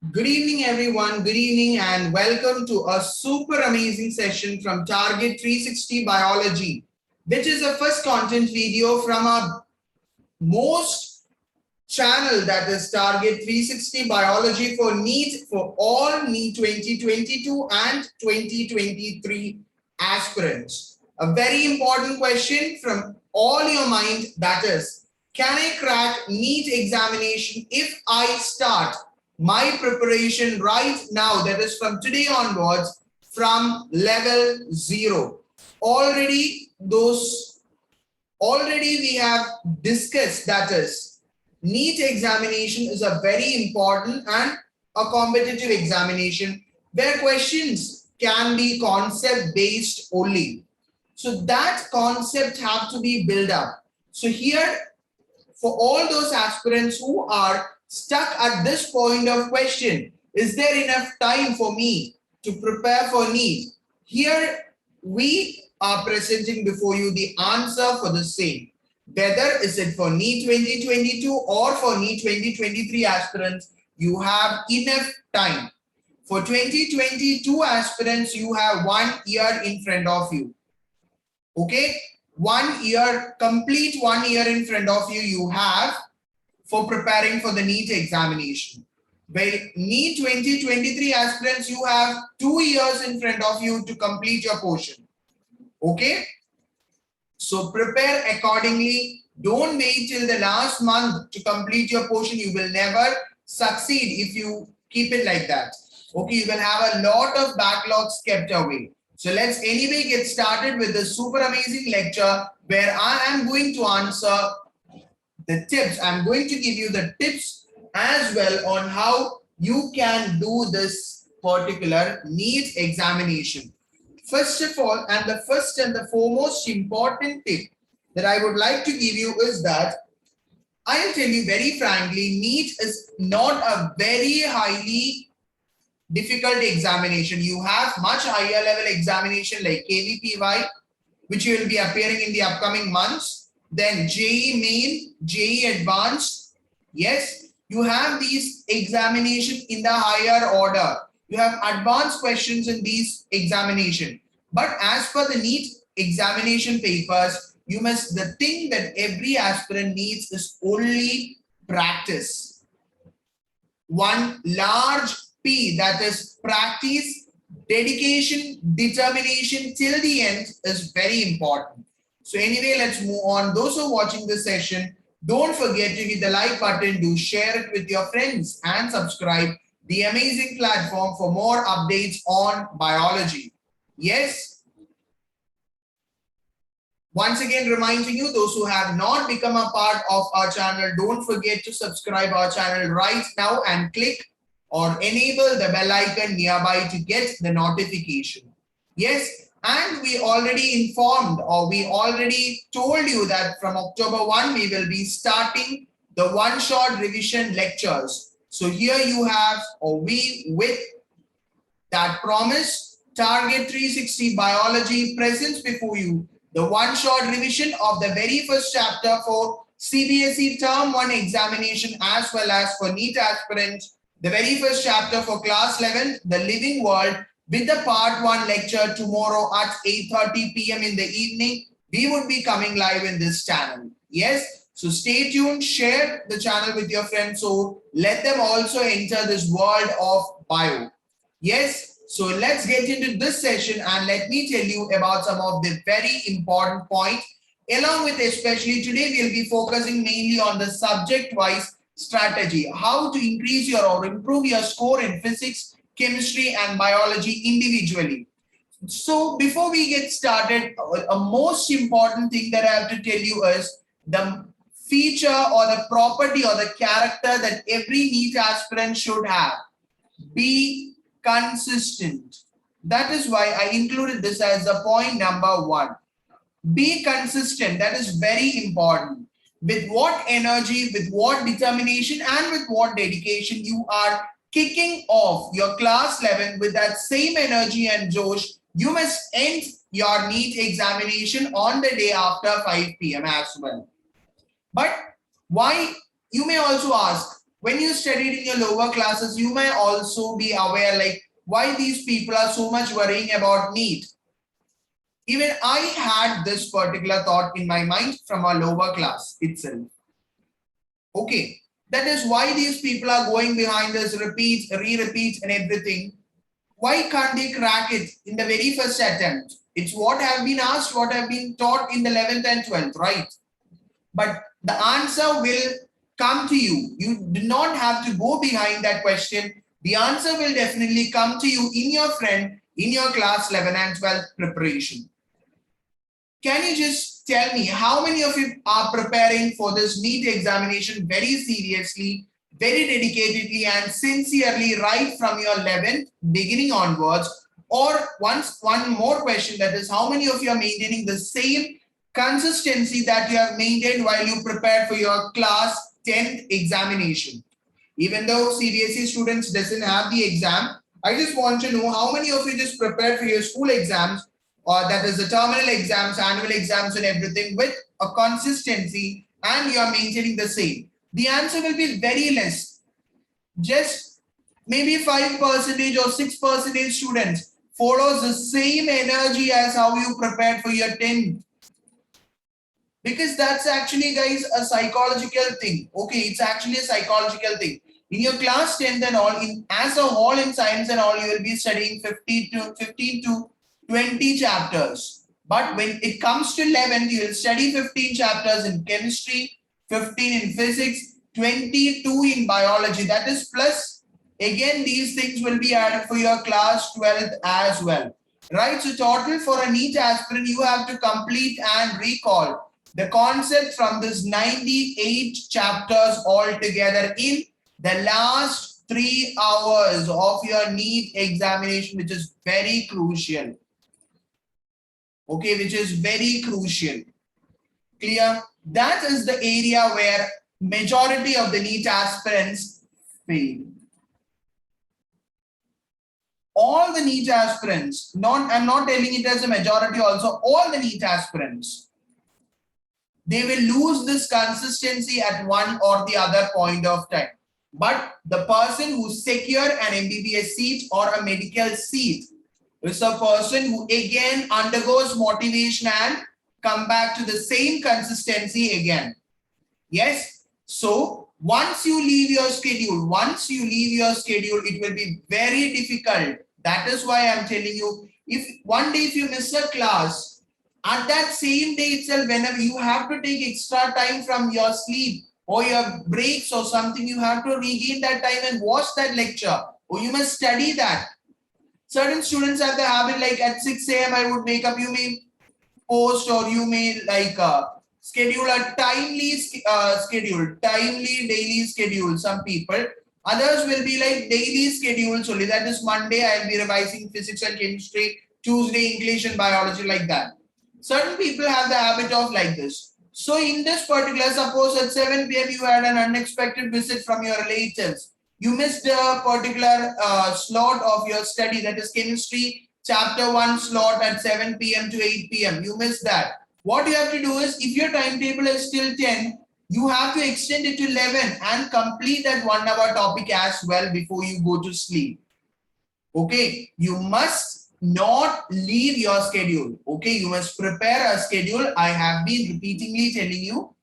Good evening, everyone. Good evening, and welcome to a super amazing session from Target 360 Biology, which is the first content video from our most channel, that is Target 360 Biology for NEET, for all NEET 2022 and 2023 aspirants. A very important question from all your mind, that is, can I crack NEET examination if I start my preparation right now, that is from today onwards, from level 0? Already we have discussed, that is, NEET examination is a very important and a competitive examination where questions can be concept based only. So that concept have to be built up. So here, for all those aspirants who are stuck at this point of question, is there enough time for me to prepare for NEET? Here we are presenting before you the answer for the same. Whether is it for NEET 2022 or for NEET 2023 aspirants, you have enough time. For 2022 aspirants, you have 1 year in front of you. Okay, 1 year, complete 1 year in front of you, you have for preparing for the NEET examination. Well, NEET 2023 aspirants, you have 2 years in front of you to complete your portion. Okay, so prepare accordingly. Don't wait till the last month to complete your portion. You will never succeed if you keep it like that. Okay, you will have a lot of backlogs kept away. So let's anyway get started with this super amazing lecture where I am going to answer the tips. I'm going to give you the tips as well on how you can do this particular NEET examination. First of all, and the first and the foremost important tip that I would like to give you is that I'll tell you very frankly, NEET is not a very highly difficult examination. You have much higher level examination like KVPY, which will be appearing in the upcoming months. Then JEE Main, JEE Advanced. Yes, you have these examination in the higher order. You have advanced questions in these examination. But as per the NEET examination papers, the thing that every aspirant needs is only practice. One large P, that is practice, dedication, determination till the end is very important. So anyway, let's move on. Those who are watching this session, don't forget to hit the like button, do share it with your friends and subscribe the amazing platform for more updates on biology. Yes. Once again, reminding you, those who have not become a part of our channel, don't forget to subscribe our channel right now and click or enable the bell icon nearby to get the notification. Yes, and we already informed, or we already told you that from October 1, we will be starting the one-shot revision lectures. So here you have, or we with that promise, Target 360 Biology presents before you the one-shot revision of the very first chapter for CBSE Term 1 examination as well as for NEET aspirants. The very first chapter for class 11, The Living World, with the part 1 lecture tomorrow at 8:30 p.m. in the evening. We would be coming live in this channel. Yes, so stay tuned, share the channel with your friends, so let them also enter this world of bio. Yes, so let's get into this session and let me tell you about some of the very important points. Along with, especially today, we'll be focusing mainly on the subject-wise strategy, how to increase your or improve your score in physics, chemistry, and biology individually. So before we get started, a most important thing that I have to tell you is the feature or the property or the character that every NEET aspirant should have. Be consistent. That is why I included this as the point number 1. Be consistent. That is very important. With what energy, with what determination, and with what dedication you are kicking off your class 11, with that same energy and josh, you must end your NEET examination on the day after 5 p.m. as well. But why? You may also ask, when you studied in your lower classes, you may also be aware like why these people are so much worrying about NEET. Even I had this particular thought in my mind from a lower class itself. Okay, that is why these people are going behind this repeats, re-repeats and everything. Why can't they crack it in the very first attempt? It's what have been asked, what have been taught in the 11th and 12th, right? But the answer will come to you. You do not have to go behind that question. The answer will definitely come to you in your friend, in your class 11 and 12 preparation. Can you just tell me how many of you are preparing for this NEET examination very seriously, very dedicatedly and sincerely right from your 11th beginning onwards? Or one more question, that is how many of you are maintaining the same consistency that you have maintained while you prepared for your class 10th examination? Even though CBSE students doesn't have the exam, I just want to know how many of you just prepared for your school exams, or that is the terminal exams, annual exams and everything with a consistency, and you are maintaining the same. The answer will be very less. Just maybe 5% or 6% students follows the same energy as how you prepared for your 10th. Because that's actually, guys, a psychological thing. Okay, it's actually a psychological thing. In your class 10th and all, in as a whole in science and all, you will be studying 15 to 20 chapters. But when it comes to 11th, you will study 15 chapters in chemistry, 15 in physics, 22 in biology. That is plus, again, these things will be added for your class 12th as well. Right? So total for a NEET aspirant, you have to complete and recall the concept from this 98 chapters altogether in the last 3 hours of your NEET examination, which is very crucial. Okay, which is very crucial. Clear? That is the area where majority of the NEET aspirants fail. All the NEET aspirants, I'm not telling it as a majority also, all the NEET aspirants, they will lose this consistency at one or the other point of time. But the person who secure an MBBS seat or a medical seat is a person who again undergoes motivation and come back to the same consistency again. Yes. So once you leave your schedule, it will be very difficult. That is why I'm telling you, if one day if you miss a class, at that same day itself, whenever you have to take extra time from your sleep or your breaks or something, you have to regain that time and watch that lecture, or you must study that. Certain students have the habit like at 6 a.m. I would wake up. You may post or you may like schedule a timely daily schedule. Some people, others will be like daily schedules only. That is Monday I will be revising physics and chemistry, Tuesday English and biology, like that. Certain people have the habit of like this. So in this particular, suppose at 7 p.m. you had an unexpected visit from your relatives. You missed a particular slot of your study, that is chemistry chapter 1 slot at 7 p.m. to 8 p.m. You missed that. What you have to do is, if your timetable is still 10, you have to extend it to 11 and complete that 1 hour topic as well before you go to sleep. Okay, you must not leave your schedule. Okay, you must prepare a schedule. I have been repeatedly telling you,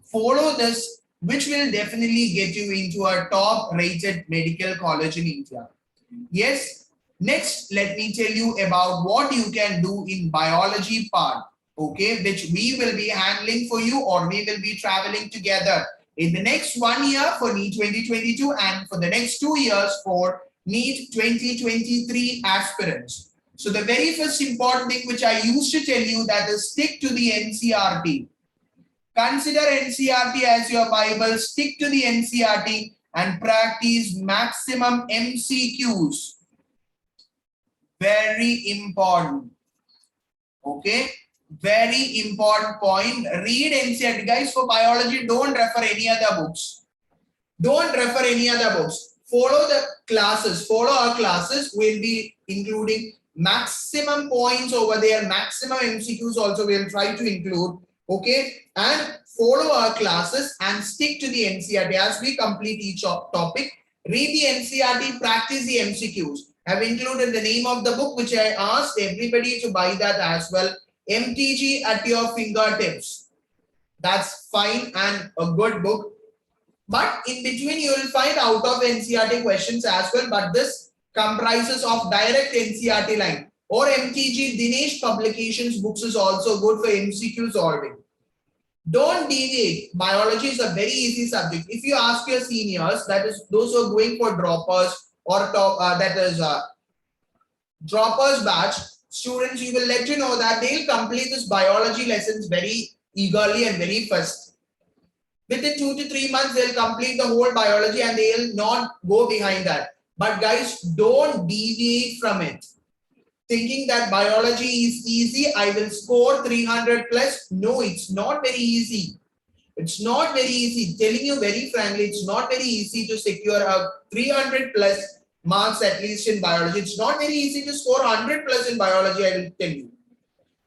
follow this, which will definitely get you into a top rated medical college in India. Yes. Next, let me tell you about what you can do in biology part, okay, which we will be handling for you, or we will be traveling together in the next 1 year for NEET 2022 and for the next 2 years for NEET 2023 aspirants. So the very first important thing which I used to tell you, that is stick to the NCERT. Consider NCERT as your Bible, stick to the NCERT and practice maximum MCQs. Very important. Okay, very important point. Read NCERT, guys. For biology, don't refer any other books. Don't refer any other books. Follow the classes. Follow our classes. We'll be including maximum points over there. Maximum MCQs also we'll try to include. Okay, and follow our classes and stick to the NCERT as we complete each topic. Read the NCERT, practice the MCQs. I've included the name of the book which I asked everybody to buy that as well. MTG at your fingertips. That's fine and a good book. But in between you will find out of NCERT questions as well. But this comprises of direct NCERT line or MTG Dinesh Publications books is also good for MCQ solving. Don't deviate. Biology is a very easy subject. If you ask your seniors, that is those who are going for droppers or droppers batch students, you will let you know that they'll complete this biology lessons very eagerly and very fast. Within 2 to 3 months, they'll complete the whole biology and they'll not go behind that. But guys, don't deviate from it. Thinking that biology is easy, I will score 300 plus. No, it's not very easy. It's not very easy. Telling you very frankly, it's not very easy to secure a 300 plus marks at least in biology. It's not very easy to score 100 plus in biology, I will tell you.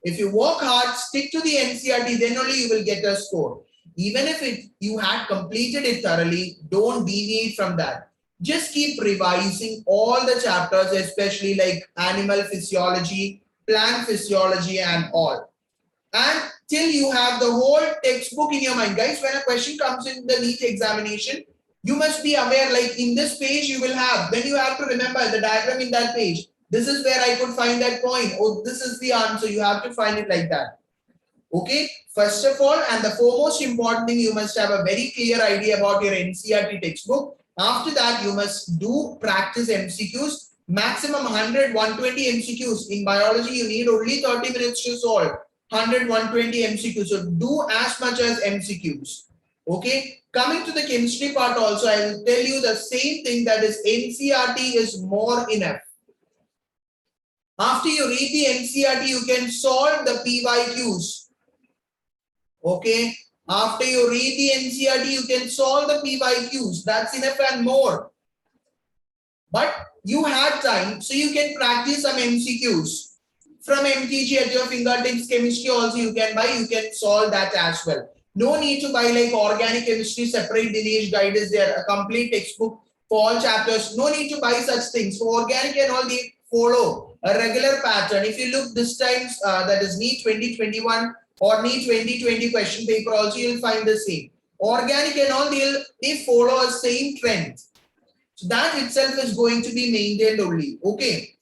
If you work hard, stick to the NCERT, then only you will get a score. Even if you had completed it thoroughly, don't deviate from that. Just keep revising all the chapters, especially like animal physiology, plant physiology and all. And till you have the whole textbook in your mind. Guys, when a question comes in the NEET examination, you must be aware, like in this page you will have, then you have to remember the diagram in that page. This is where I could find that point. Oh, this is the answer. You have to find it like that. Okay, first of all, and the foremost important thing, you must have a very clear idea about your NCERT textbook. After that, you must do practice MCQs, maximum 100, 120 MCQs. In biology, you need only 30 minutes to solve 100, 120 MCQs. So do as much as MCQs. Okay, coming to the chemistry part also, I will tell you the same thing, that is NCERT is more enough. After you read the NCERT, you can solve the PYQs. Okay, after you read the NCERT, you can solve the PYQs. That's enough and more. But you had time, so you can practice some MCQs. From MTG at your fingertips, chemistry also you can buy, you can solve that as well. No need to buy like organic chemistry, separate Dinesh guide is there, a complete textbook for all chapters. No need to buy such things. For organic and all, they follow a regular pattern. If you look this time's, that is NEET 2021, or NEET 2020 question paper also, you'll find the same. Organic and all, they follow a same trend. So that itself is going to be maintained only. Okay.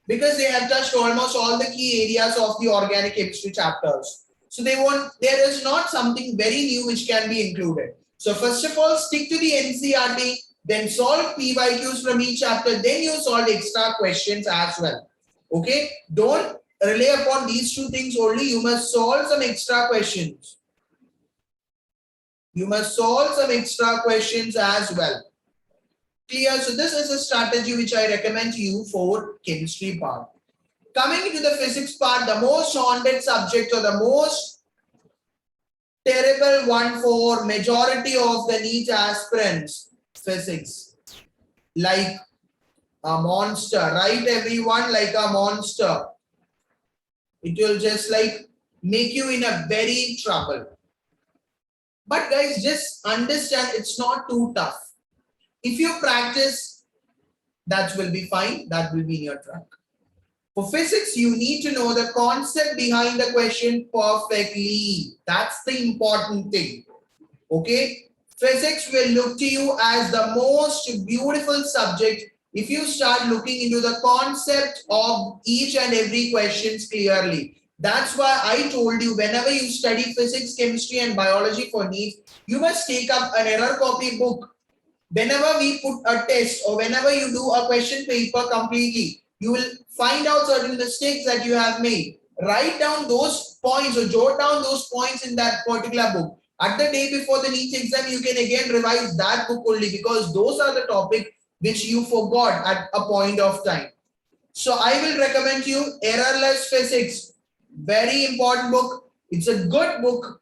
Because they have touched almost all the key areas of the organic chemistry chapters. So there is not something very new which can be included. So first of all, stick to the NCERT, then solve PYQs from each chapter, then you solve extra questions as well. Okay. Don't rely upon these two things only. You must solve some extra questions. You must solve some extra questions as well. Clear? So this is a strategy which I recommend to you for chemistry part. Coming to the physics part, the most haunted subject or the most terrible one for majority of the NEET aspirants, physics. Like a monster, right everyone? Like a monster. It will just like make you in a very trouble. But guys, just understand it's not too tough. If you practice, that will be fine. That will be in your track. For physics, you need to know the concept behind the question perfectly. That's the important thing. Okay. Physics will look to you as the most beautiful subject if you start looking into the concept of each and every questions clearly. That's why I told you, whenever you study physics, chemistry and biology for NEET, you must take up an error copy book. Whenever we put a test or whenever you do a question paper completely, you will find out certain mistakes that you have made. Write down those points or jot down those points in that particular book. At the day before the NEET exam, you can again revise that book only, because those are the topics which you forgot at a point of time. So I will recommend you Errorless Physics. Very important book. It's a good book.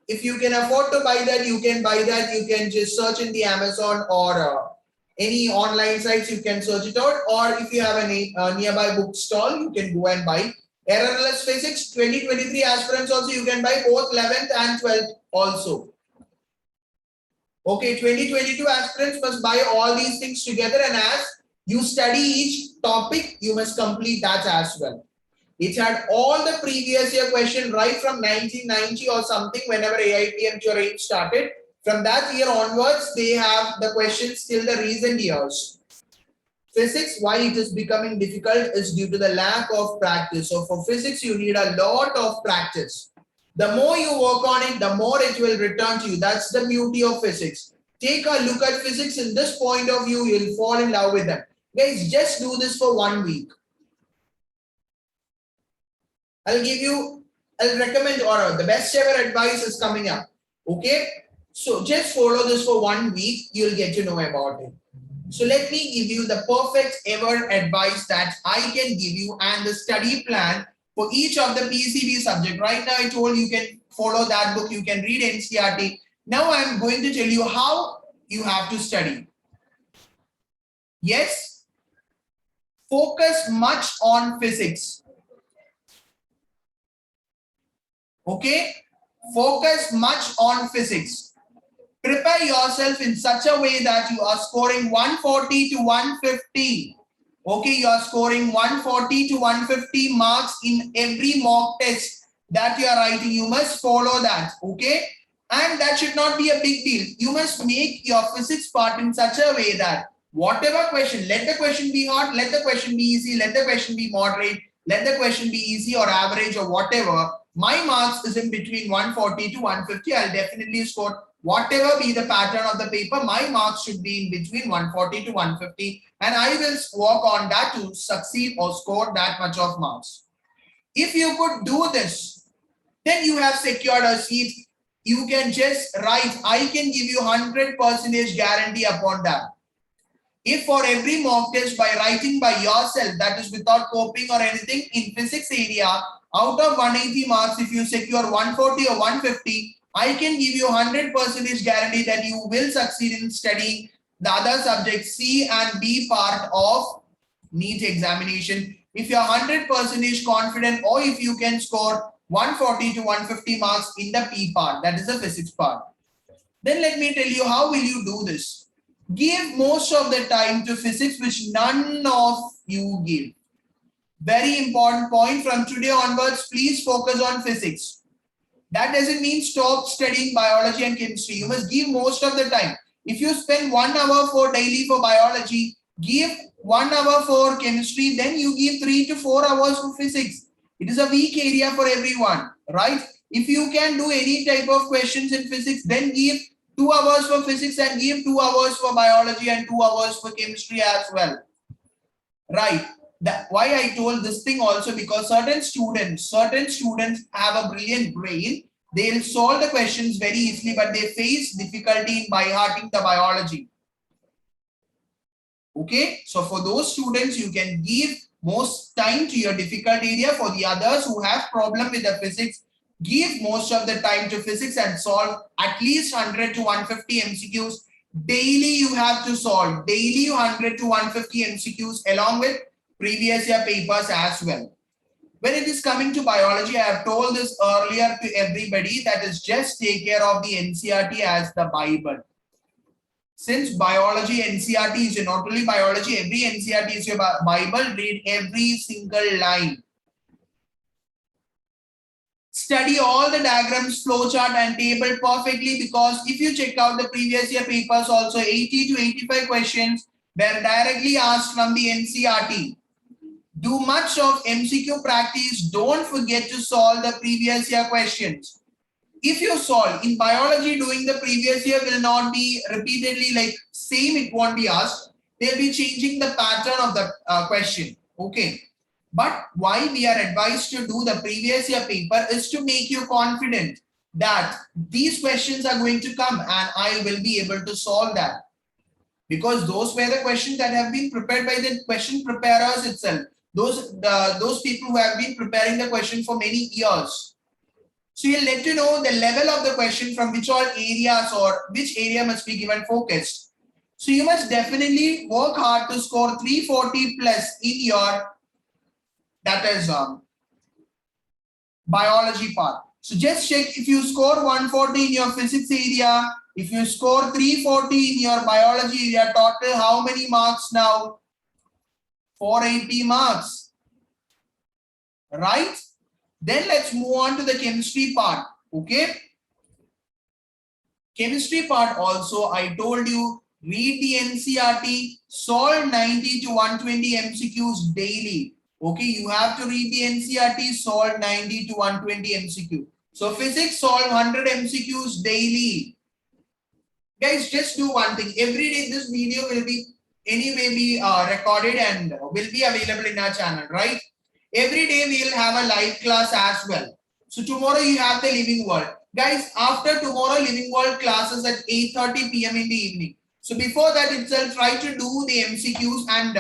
If you can afford to buy that, you can buy that. You can just search in the Amazon or any online sites, you can search it out. Or if you have a nearby bookstall, you can go and buy Errorless physics 2023 aspirants also, you can buy both 11th and 12th also. Okay, 2022 aspirants must buy all these things together, and as you study each topic, you must complete that as well. It had all the previous year question right from 1990 or something, whenever AITM Turing started. From that year onwards, they have the questions till the recent years. Physics, why it is becoming difficult is due to the lack of practice. So for physics, you need a lot of practice. The more you work on it, the more it will return to you. That's the beauty of physics. Take a look at physics in this point of view, you'll fall in love with them. Guys, just do this for 1 week. I'll recommend, or the best ever advice is coming up. Okay. So just follow this for 1 week. You'll get to know about it. So let me give you the perfect ever advice that I can give you and the study plan for each of the PCB subject. Right now I told you can follow that book. You can read NCERT. Now I'm going to tell you how you have to study. Yes. Focus much on physics. Okay, focus much on physics. Prepare yourself in such a way that you are scoring 140 to 150. Okay, you are scoring 140 to 150 marks in every mock test that you are writing. You must follow that. Okay, and that should not be a big deal. You must make your physics part in such a way that whatever question, let the question be hard, let the question be easy, let the question be moderate, let the question be easy or average or whatever. My marks is in between 140 to 150. I'll definitely score whatever be the pattern of the paper. My marks should be in between 140 to 150, and I will work on that to succeed or score that much of marks. If you could do this, then you have secured a seat. You can just write. I can give you 100% guarantee upon that. If for every mock test by writing by yourself, that is without copying or anything, in physics area, out of 180 marks, if you secure 140 or 150, I can give you 100% guarantee that you will succeed in studying the other subjects C and B part of NEET examination. If you're 100% confident, or if you can score 140 to 150 marks in the P part, that is the physics part, then let me tell you how will you do this. Give most of the time to physics, which none of you give. Very important point. From today onwards, please focus on physics. That doesn't mean stop studying biology and chemistry. You must give most of the time. If you spend 1 hour for daily for biology, give 1 hour for chemistry, then you give 3 to 4 hours for physics. It is a weak area for everyone, right? If you can do any type of questions in physics, then give 2 hours for physics and give 2 hours for biology and 2 hours for chemistry as well, right? Why I told this thing also, because certain students have a brilliant brain. They'll solve the questions very easily, but they face difficulty in by-hearting the biology. Okay, so for those students, you can give most time to your difficult area. For the others who have problem with the physics, give most of the time to physics and solve at least 100 to 150 MCQs. Daily you have to solve. Daily 100 to 150 MCQs along with previous year papers as well. When it is coming to biology, I have told this earlier to everybody, that is just take care of the NCERT as the Bible. Since biology, NCERT is your, not only biology, every NCERT is your Bible, read every single line. Study all the diagrams, flowchart and table perfectly, because if you check out the previous year papers also, 80 to 85 questions were directly asked from the NCERT. Do much of MCQ practice. Don't forget to solve the previous year questions. If you solve in biology, doing the previous year will not be repeatedly like same, it won't be asked. They'll be changing the pattern of the question. Okay. But why we are advised to do the previous year paper is to make you confident that these questions are going to come and I will be able to solve that. Because those were the questions that have been prepared by the question preparers itself. Those people who have been preparing the question for many years. So you'll let you know the level of the question, from which all areas or which area must be given focused. So you must definitely work hard to score 340 plus in your, that is biology part. So just check if you score 140 in your physics area, if you score 340 in your biology area, total how many marks now? 480 marks, right? Then let's move on to the chemistry part, okay? Chemistry part also, I told you, read the NCERT, solve 90 to 120 MCQs daily. Okay, you have to read the NCERT, solve 90 to 120 MCQ. So physics, solve 100 MCQs daily. Guys, just do one thing. Every day this video will be recorded and will be available in our channel, right? Every day we will have a live class as well. So tomorrow you have the Living World. Guys, after tomorrow Living World classes at 8:30 p.m. in the evening. So before that itself, try to do the MCQs and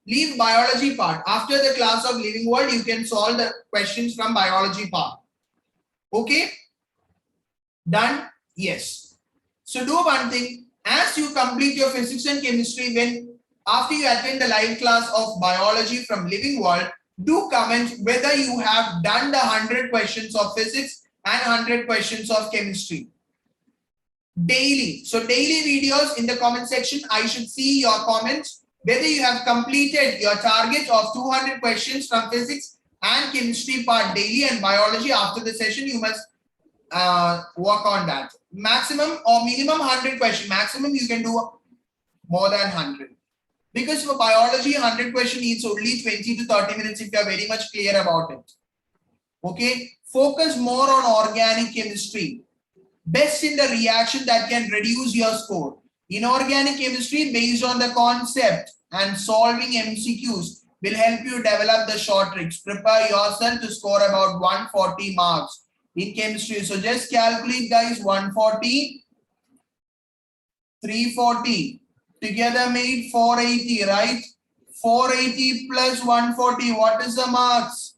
leave biology part. After the class of Living World, you can solve the questions from biology part. Okay? Done? Yes. So do one thing. As you complete your physics and chemistry, after you attend the live class of biology from Living World, do comment whether you have done the 100 questions of physics and 100 questions of chemistry daily. So daily videos in the comment section, I should see your comments whether you have completed your target of 200 questions from physics and chemistry part daily, and biology after the session you must work on that. Maximum or minimum 100 question. Maximum you can do more than 100. Because for biology, 100 question needs only 20 to 30 minutes if you are very much clear about it. Okay. Focus more on organic chemistry. Best in the reaction that can reduce your score. Inorganic chemistry based on the concept and solving MCQs will help you develop the short tricks. Prepare yourself to score about 140 marks in chemistry. So just calculate, guys. 140, 340 together made 480, right? 480 plus 140, what is the marks?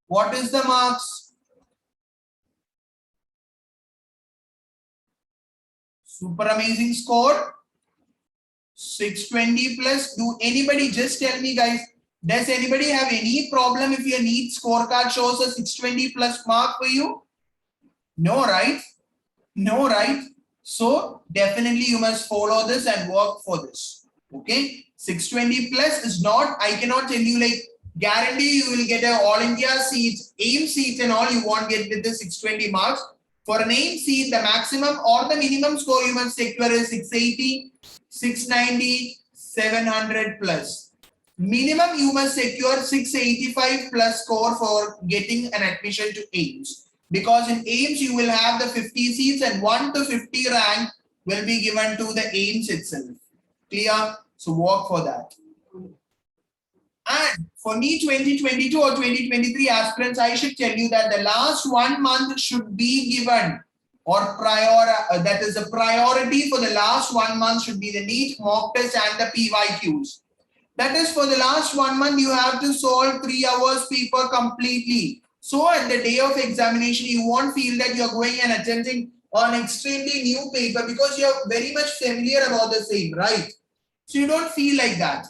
What is the marks? Super amazing score. 620 plus. Do anybody just tell me, guys, does anybody have any problem if your NEET scorecard shows a 620 plus mark for you? No, right? No, right? So definitely you must follow this and work for this. Okay, 620 plus is not, I cannot tell you like guarantee you will get an all India seat, AIM seat and all, you won't get with the 620 marks. For an AIM seat, the maximum or the minimum score you must secure is 680, 690, 700 plus. Minimum you must secure 685 plus score for getting an admission to AIMS. Because in AIMS you will have the 50 seats and 1 to 50 rank will be given to the AIMS itself. Clear? So work for that. And for me 2022 or 2023 aspirants, I should tell you that the last 1 month should be given, or that is a priority for the last 1 month should be the NEET mock test and the PYQs. That is for the last 1 month you have to solve 3 hours paper completely. So at the day of examination, you won't feel that you're going and attempting on extremely new paper because you're very much familiar about the same, right? So you don't feel like that.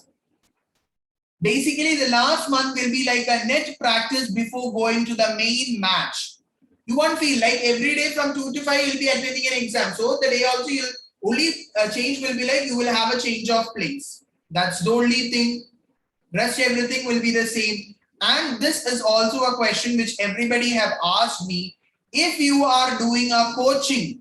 Basically, the last month will be like a net practice before going to the main match. You won't feel like every day from 2 to 5 you'll be attending an exam. So the day also you'll only change will be like you will have a change of place. That's the only thing. Rest everything will be the same. And this is also a question which everybody have asked me. If you are doing a coaching,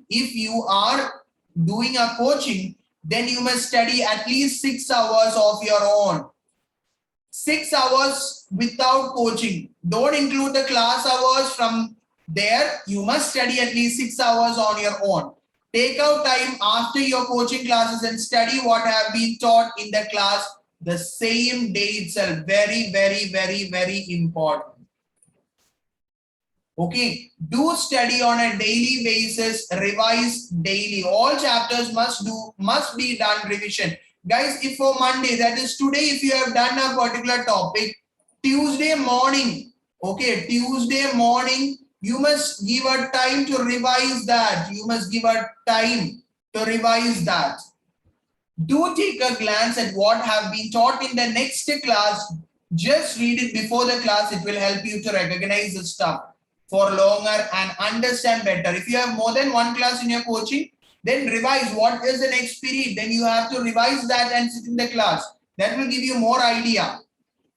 then you must study at least 6 hours of your own. 6 hours without coaching. Don't include the class hours from there. You must study at least 6 hours on your own. Take out time after your coaching classes and study what have been taught in the class the same day itself. Very, very, very, very important. Okay, do study on a daily basis, revise daily. All chapters must be done revision. Guys, if for Monday, that is today, if you have done a particular topic, Tuesday morning, okay, Tuesday morning, you must give a time to revise that. You must give a time to revise that. Do take a glance at what have been taught in the next class. Just read it before the class. It will help you to recognize the stuff for longer and understand better. If you have more than one class in your coaching, then revise what is the next period. Then you have to revise that and sit in the class. That will give you more idea.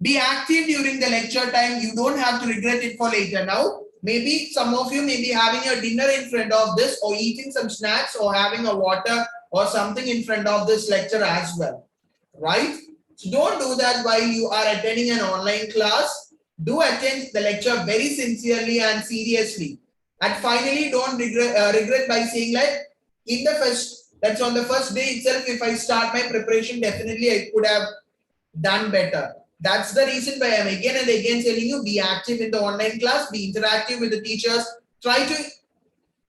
Be active during the lecture time. You don't have to regret it for later. Now, maybe some of you may be having your dinner in front of this, or eating some snacks, or having a water or something in front of this lecture as well, right? So don't do that while you are attending an online class. Do attend the lecture very sincerely and seriously. And finally, don't regret by saying like, in the first, that's on the first day itself, if I start my preparation, definitely I could have done better. That's the reason why I'm again and again telling you, be active in the online class, be interactive with the teachers, try to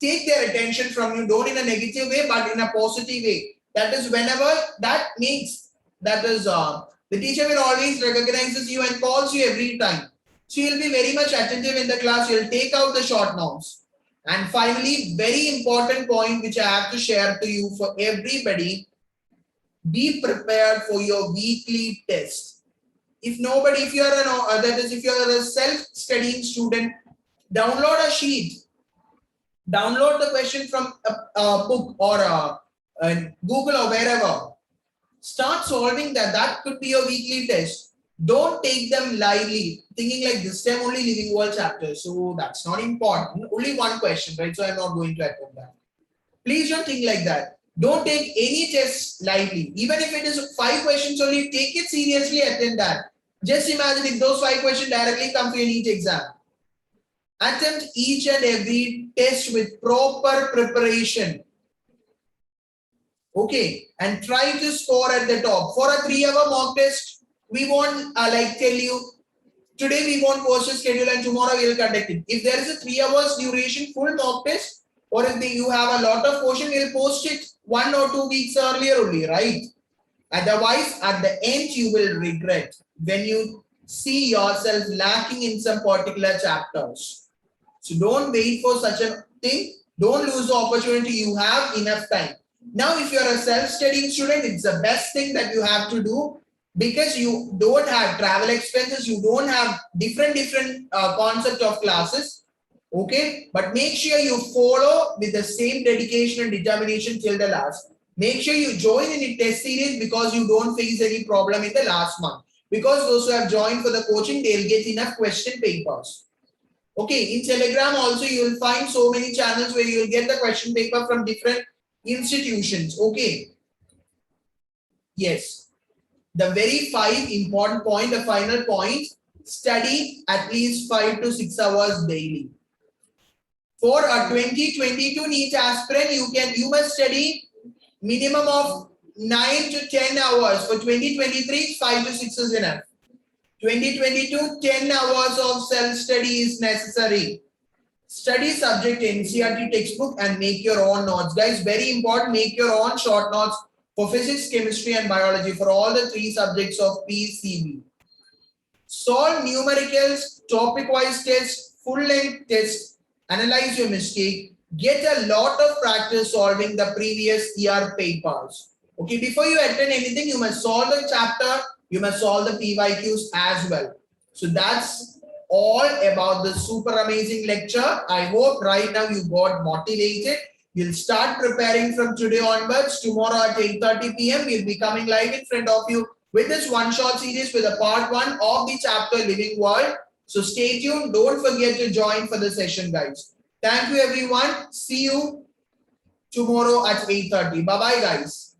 take their attention from you, don't in a negative way, but in a positive way. That is whenever that means, that is the teacher will always recognizes you and calls you every time. So you'll be very much attentive in the class, you'll take out the short notes. And finally, very important point which I have to share to you for everybody, be prepared for your weekly test. If nobody, if you are if you are a self-studying student, download a sheet, download the question from a book or a Google or wherever. Start solving that. That could be your weekly test. Don't take them lightly, thinking like this time only Living World chapter. So that's not important. Only one question, right? So I'm not going to attempt that. Please don't think like that. Don't take any test lightly. Even if it is 5 questions only, take it seriously, attend that. Just imagine if those 5 questions directly come to your NEET exam. Attempt each and every test with proper preparation. Okay, and try to score at the top. For a 3-hour mock test, we won't like tell you, today we won't post a schedule and tomorrow we will conduct it. If there is a 3 hours duration full mock test, or if you have a lot of portion, we'll post it 1 or 2 weeks earlier only, right? Otherwise, at the end, you will regret when you see yourself lacking in some particular chapters. So don't wait for such a thing. Don't lose the opportunity. You have enough time. Now, if you're a self-studying student, it's the best thing that you have to do, because you don't have travel expenses, you don't have different concept of classes. Okay, but make sure you follow with the same dedication and determination till the last. Make sure you join in the test series, because you don't face any problem in the last month. Because those who have joined for the coaching, they'll get enough question papers. Okay, in Telegram also you will find so many channels where you will get the question paper from different institutions. Okay. Yes. The very 5 important point, the final point, study at least 5 to 6 hours daily. For a 2022 NEET aspirant, you must study minimum of 9 to 10 hours. For 2023, 5 to 6 is enough. 2022, 10 hours of self-study is necessary. Study subject NCERT textbook and make your own notes. Guys, very important, make your own short notes for physics, chemistry and biology for all the 3 subjects of PCB. Solve numericals, topic-wise tests, full-length tests, analyze your mistake, get a lot of practice solving the previous year papers. Okay, before you attend anything, you must solve the chapter, you must solve the PYQs as well. So that's all about the super amazing lecture. I hope right now you got motivated. You'll start preparing from today onwards. Tomorrow at 8:30 p.m. we'll be coming live in front of you with this one-shot series with a part 1 of the chapter Living World. So stay tuned. Don't forget to join for the session, guys. Thank you, everyone. See you tomorrow at 8:30. Bye-bye, guys.